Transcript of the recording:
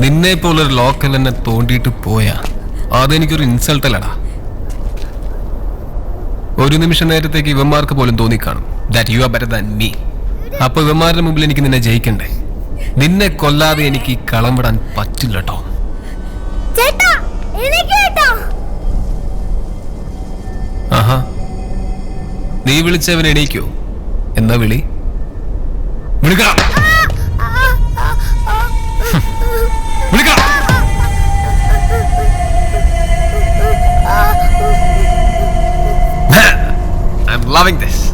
നിന്നെ പോലൊരു ലോക്കൽ എന്നെ തോണ്ടിയിട്ട് പോയാ അതെനിക്കൊരു ഇൻസൾട്ടല്ലടാ. ഒരു നിമിഷം നേരത്തേക്ക് ഇവന്മാർക്ക് പോലും തോന്നിക്കാണും that you are better than me. അപ്പൊ ഇവന്മാരുടെ മുമ്പിൽ എനിക്ക് നിന്നെ ജയിക്കണ്ടേ? നിന്നെ കൊല്ലാതെ എനിക്ക് കളം വിടാൻ പറ്റില്ല കേട്ടോ. ആഹാ, നീ വിളിച്ചവൻ എണീക്കോ? എന്നാ വിളിക്കണം. I'm loving this.